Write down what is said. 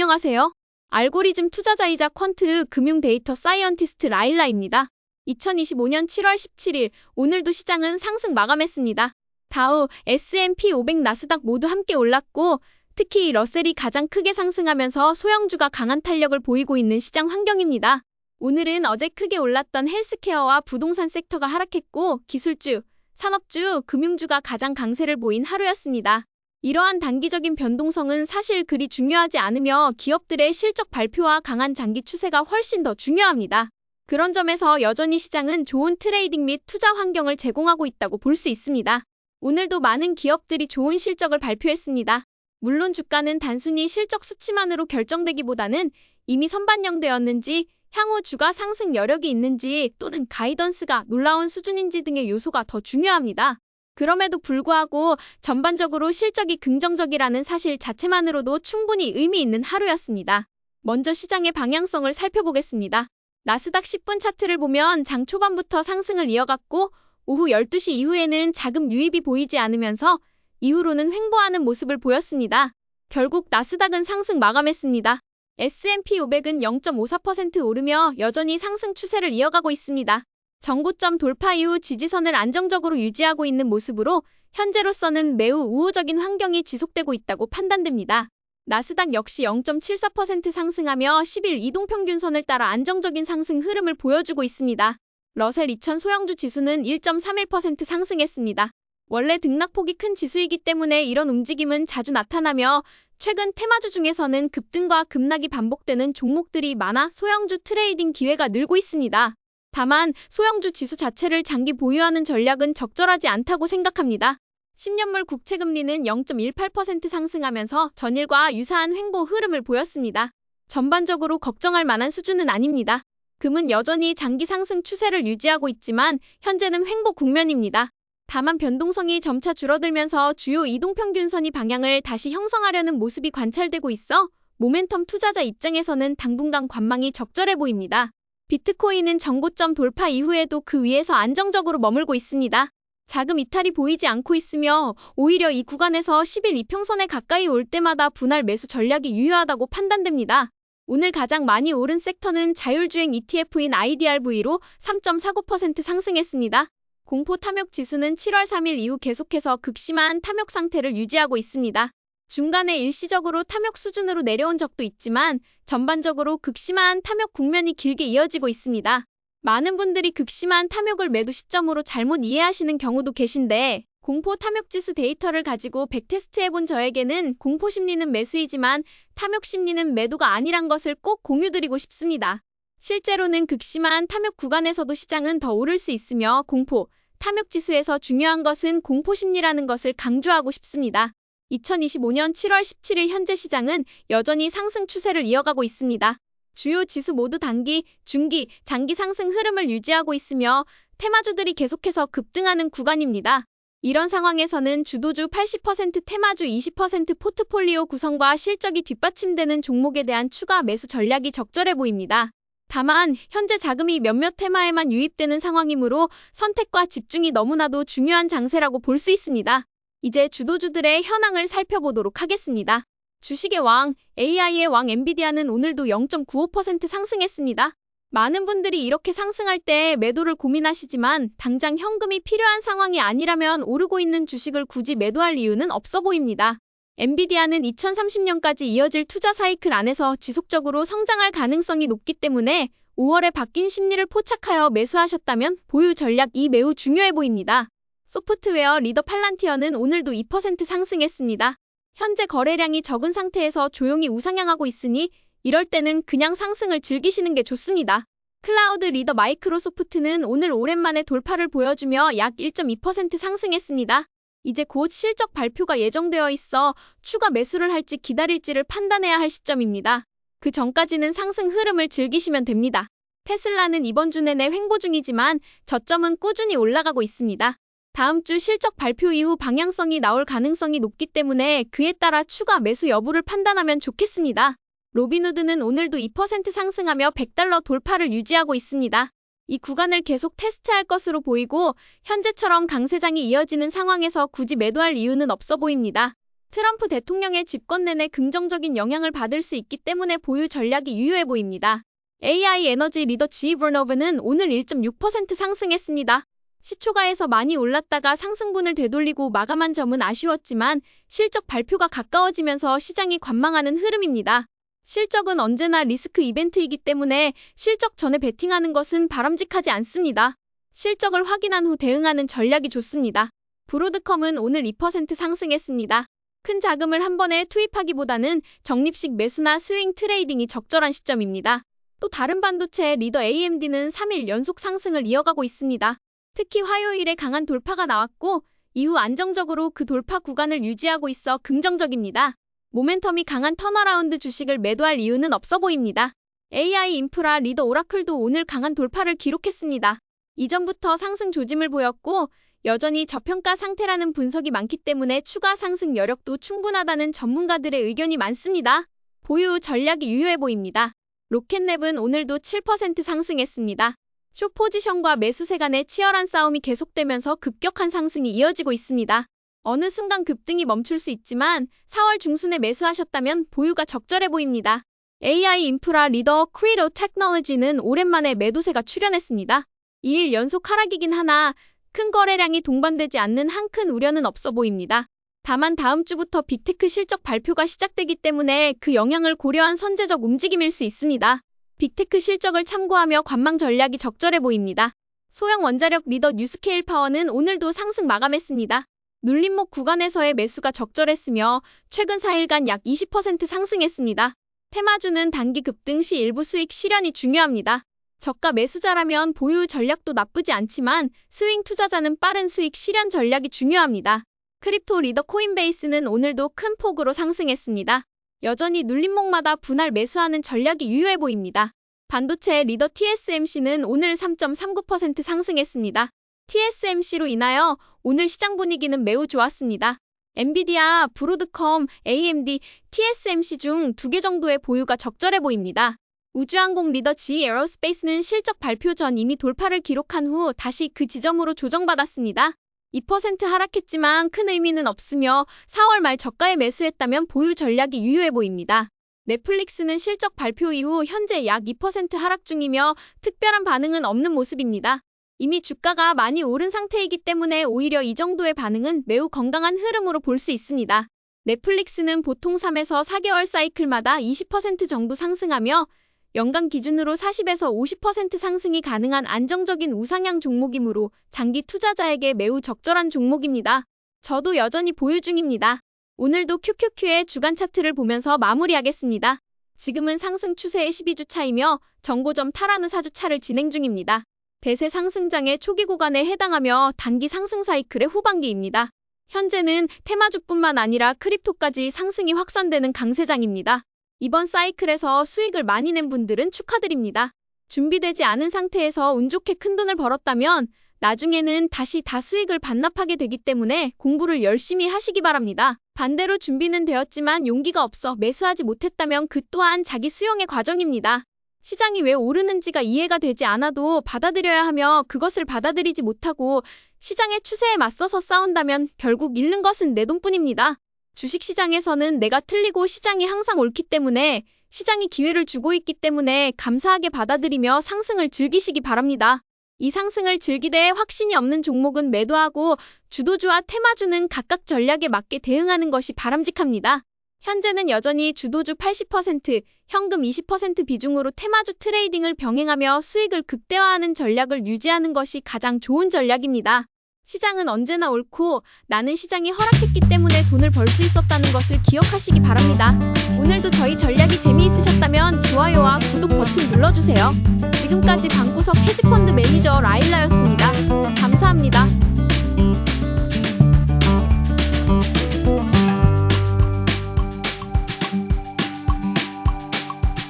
안녕하세요. 알고리즘 투자자이자 퀀트 금융 데이터 사이언티스트 라일라입니다. 2025년 7월 17일, 오늘도 시장은 상승 마감했습니다. 다우, S&P 500, 나스닥 모두 함께 올랐고, 특히 러셀이 가장 크게 상승하면서 소형주가 강한 탄력을 보이고 있는 시장 환경입니다. 오늘은 어제 크게 올랐던 헬스케어와 부동산 섹터가 하락했고, 기술주, 산업주, 금융주가 가장 강세를 보인 하루였습니다. 이러한 단기적인 변동성은 사실 그리 중요하지 않으며 기업들의 실적 발표와 강한 장기 추세가 훨씬 더 중요합니다. 그런 점에서 여전히 시장은 좋은 트레이딩 및 투자 환경을 제공하고 있다고 볼 수 있습니다. 오늘도 많은 기업들이 좋은 실적을 발표했습니다. 물론 주가는 단순히 실적 수치만으로 결정되기보다는 이미 선반영되었는지, 향후 주가 상승 여력이 있는지 또는 가이던스가 놀라운 수준인지 등의 요소가 더 중요합니다. 그럼에도 불구하고 전반적으로 실적이 긍정적이라는 사실 자체만으로도 충분히 의미 있는 하루였습니다. 먼저 시장의 방향성을 살펴보겠습니다. 나스닥 10분 차트를 보면 장 초반부터 상승을 이어갔고 오후 12시 이후에는 자금 유입이 보이지 않으면서 이후로는 횡보하는 모습을 보였습니다. 결국 나스닥은 상승 마감했습니다. S&P 500은 0.54% 오르며 여전히 상승 추세를 이어가고 있습니다. 정고점 돌파 이후 지지선을 안정적으로 유지하고 있는 모습으로 현재로서는 매우 우호적인 환경이 지속되고 있다고 판단됩니다. 나스닥 역시 0.74% 상승하며 10일 이동평균선을 따라 안정적인 상승 흐름을 보여주고 있습니다. 러셀 2000 소형주 지수는 1.31% 상승했습니다. 원래 등락폭이 큰 지수이기 때문에 이런 움직임은 자주 나타나며 최근 테마주 중에서는 급등과 급락이 반복되는 종목들이 많아 소형주 트레이딩 기회가 늘고 있습니다. 다만 소형주 지수 자체를 장기 보유하는 전략은 적절하지 않다고 생각합니다. 10년물 국채금리는 0.18% 상승하면서 전일과 유사한 횡보 흐름을 보였습니다. 전반적으로 걱정할 만한 수준은 아닙니다. 금은 여전히 장기 상승 추세를 유지하고 있지만 현재는 횡보 국면입니다. 다만 변동성이 점차 줄어들면서 주요 이동평균선이 방향을 다시 형성하려는 모습이 관찰되고 있어 모멘텀 투자자 입장에서는 당분간 관망이 적절해 보입니다. 비트코인은 정고점 돌파 이후에도 그 위에서 안정적으로 머물고 있습니다. 자금 이탈이 보이지 않고 있으며 오히려 이 구간에서 10일 이평선에 가까이 올 때마다 분할 매수 전략이 유효하다고 판단됩니다. 오늘 가장 많이 오른 섹터는 자율주행 ETF인 IDRV로 3.49% 상승했습니다. 공포 탐욕 지수는 7월 3일 이후 계속해서 극심한 탐욕 상태를 유지하고 있습니다. 중간에 일시적으로 탐욕 수준으로 내려온 적도 있지만 전반적으로 극심한 탐욕 국면이 길게 이어지고 있습니다. 많은 분들이 극심한 탐욕을 매도 시점으로 잘못 이해하시는 경우도 계신데 공포 탐욕 지수 데이터를 가지고 백테스트해본 저에게는 공포 심리는 매수이지만 탐욕 심리는 매도가 아니란 것을 꼭 공유드리고 싶습니다. 실제로는 극심한 탐욕 구간에서도 시장은 더 오를 수 있으며 공포, 탐욕 지수에서 중요한 것은 공포 심리라는 것을 강조하고 싶습니다. 2025년 7월 17일 현재 시장은 여전히 상승 추세를 이어가고 있습니다. 주요 지수 모두 단기, 중기, 장기 상승 흐름을 유지하고 있으며 테마주들이 계속해서 급등하는 구간입니다. 이런 상황에서는 주도주 80%, 테마주 20% 포트폴리오 구성과 실적이 뒷받침되는 종목에 대한 추가 매수 전략이 적절해 보입니다. 다만 현재 자금이 몇몇 테마에만 유입되는 상황이므로 선택과 집중이 너무나도 중요한 장세라고 볼 수 있습니다. 이제 주도주들의 현황을 살펴보도록 하겠습니다. 주식의 왕, AI의 왕 엔비디아는 오늘도 0.95% 상승했습니다. 많은 분들이 이렇게 상승할 때 매도를 고민하시지만 당장 현금이 필요한 상황이 아니라면 오르고 있는 주식을 굳이 매도할 이유는 없어 보입니다. 엔비디아는 2030년까지 이어질 투자 사이클 안에서 지속적으로 성장할 가능성이 높기 때문에 5월에 바뀐 심리를 포착하여 매수하셨다면 보유 전략이 매우 중요해 보입니다. 소프트웨어 리더 팔란티어는 오늘도 2% 상승했습니다. 현재 거래량이 적은 상태에서 조용히 우상향하고 있으니 이럴 때는 그냥 상승을 즐기시는 게 좋습니다. 클라우드 리더 마이크로소프트는 오늘 오랜만에 돌파를 보여주며 약 1.2% 상승했습니다. 이제 곧 실적 발표가 예정되어 있어 추가 매수를 할지 기다릴지를 판단해야 할 시점입니다. 그 전까지는 상승 흐름을 즐기시면 됩니다. 테슬라는 이번 주 내내 횡보 중이지만 저점은 꾸준히 올라가고 있습니다. 다음 주 실적 발표 이후 방향성이 나올 가능성이 높기 때문에 그에 따라 추가 매수 여부를 판단하면 좋겠습니다. 로빈후드는 오늘도 2% 상승하며 $100 돌파를 유지하고 있습니다. 이 구간을 계속 테스트할 것으로 보이고 현재처럼 강세장이 이어지는 상황에서 굳이 매도할 이유는 없어 보입니다. 트럼프 대통령의 집권 내내 긍정적인 영향을 받을 수 있기 때문에 보유 전략이 유효해 보입니다. AI 에너지 리더 GE Vernova는 오늘 1.6% 상승했습니다. 시초가에서 많이 올랐다가 상승분을 되돌리고 마감한 점은 아쉬웠지만 실적 발표가 가까워지면서 시장이 관망하는 흐름입니다. 실적은 언제나 리스크 이벤트이기 때문에 실적 전에 베팅하는 것은 바람직하지 않습니다. 실적을 확인한 후 대응하는 전략이 좋습니다. 브로드컴은 오늘 2% 상승했습니다. 큰 자금을 한 번에 투입하기보다는 적립식 매수나 스윙 트레이딩이 적절한 시점입니다. 또 다른 반도체 리더 AMD는 3일 연속 상승을 이어가고 있습니다. 특히 화요일에 강한 돌파가 나왔고 이후 안정적으로 그 돌파 구간을 유지하고 있어 긍정적입니다. 모멘텀이 강한 턴어라운드 주식을 매도할 이유는 없어 보입니다. AI 인프라 리더 오라클도 오늘 강한 돌파를 기록했습니다. 이전부터 상승 조짐을 보였고 여전히 저평가 상태라는 분석이 많기 때문에 추가 상승 여력도 충분하다는 전문가들의 의견이 많습니다. 보유 전략이 유효해 보입니다. 로켓랩은 오늘도 7% 상승했습니다. 숏 포지션과 매수세 간의 치열한 싸움이 계속되면서 급격한 상승이 이어지고 있습니다. 어느 순간 급등이 멈출 수 있지만 4월 중순에 매수하셨다면 보유가 적절해 보입니다. AI 인프라 리더 크리로 테크놀로지는 오랜만에 매도세가 출현했습니다. 2일 연속 하락이긴 하나 큰 거래량이 동반되지 않는 한큰 우려는 없어 보입니다. 다만 다음 주부터 빅테크 실적 발표가 시작되기 때문에 그 영향을 고려한 선제적 움직임일 수 있습니다. 빅테크 실적을 참고하며 관망 전략이 적절해 보입니다. 소형 원자력 리더 뉴스케일 파워는 오늘도 상승 마감했습니다. 눌림목 구간에서의 매수가 적절했으며 최근 4일간 약 20% 상승했습니다. 테마주는 단기 급등 시 일부 수익 실현이 중요합니다. 저가 매수자라면 보유 전략도 나쁘지 않지만 스윙 투자자는 빠른 수익 실현 전략이 중요합니다. 크립토 리더 코인베이스는 오늘도 큰 폭으로 상승했습니다. 여전히 눌림목마다 분할 매수하는 전략이 유효해 보입니다. 반도체 리더 TSMC는 오늘 3.39% 상승했습니다. TSMC로 인하여 오늘 시장 분위기는 매우 좋았습니다. 엔비디아, 브로드컴, AMD, TSMC 중 2개 정도의 보유가 적절해 보입니다. 우주항공 리더 GE 에어로스페이스는 실적 발표 전 이미 돌파를 기록한 후 다시 그 지점으로 조정받았습니다. 2% 하락했지만 큰 의미는 없으며 4월 말 저가에 매수했다면 보유 전략이 유효해 보입니다. 넷플릭스는 실적 발표 이후 현재 약 2% 하락 중이며 특별한 반응은 없는 모습입니다. 이미 주가가 많이 오른 상태이기 때문에 오히려 이 정도의 반응은 매우 건강한 흐름으로 볼 수 있습니다. 넷플릭스는 보통 3에서 4개월 사이클마다 20% 정도 상승하며 연간 기준으로 40에서 50% 상승이 가능한 안정적인 우상향 종목이므로 장기 투자자에게 매우 적절한 종목입니다. 저도 여전히 보유 중입니다. 오늘도 QQQ의 주간 차트를 보면서 마무리하겠습니다. 지금은 상승 추세의 12주 차이며 정고점 탈환 후 4주 차를 진행 중입니다. 대세 상승장의 초기 구간에 해당하며 단기 상승 사이클의 후반기입니다. 현재는 테마주뿐만 아니라 크립토까지 상승이 확산되는 강세장입니다. 이번 사이클에서 수익을 많이 낸 분들은 축하드립니다. 준비되지 않은 상태에서 운 좋게 큰돈을 벌었다면 나중에는 다시 다 수익을 반납하게 되기 때문에 공부를 열심히 하시기 바랍니다. 반대로 준비는 되었지만 용기가 없어 매수하지 못했다면 그 또한 자기 수용의 과정입니다. 시장이 왜 오르는지가 이해가 되지 않아도 받아들여야 하며 그것을 받아들이지 못하고 시장의 추세에 맞서서 싸운다면 결국 잃는 것은 내 돈뿐입니다. 주식시장에서는 내가 틀리고 시장이 항상 옳기 때문에 시장이 기회를 주고 있기 때문에 감사하게 받아들이며 상승을 즐기시기 바랍니다. 이 상승을 즐기되 확신이 없는 종목은 매도하고 주도주와 테마주는 각각 전략에 맞게 대응하는 것이 바람직합니다. 현재는 여전히 주도주 80%, 현금 20% 비중으로 테마주 트레이딩을 병행하며 수익을 극대화하는 전략을 유지하는 것이 가장 좋은 전략입니다. 시장은 언제나 옳고 나는 시장이 허락했기 때문에 돈을 벌 수 있었다는 것을 기억하시기 바랍니다. 오늘도 저희 전략이 재미있으셨다면 좋아요와 구독 버튼 눌러주세요. 지금까지 방구석 헤지펀드 매니저 라일라였습니다.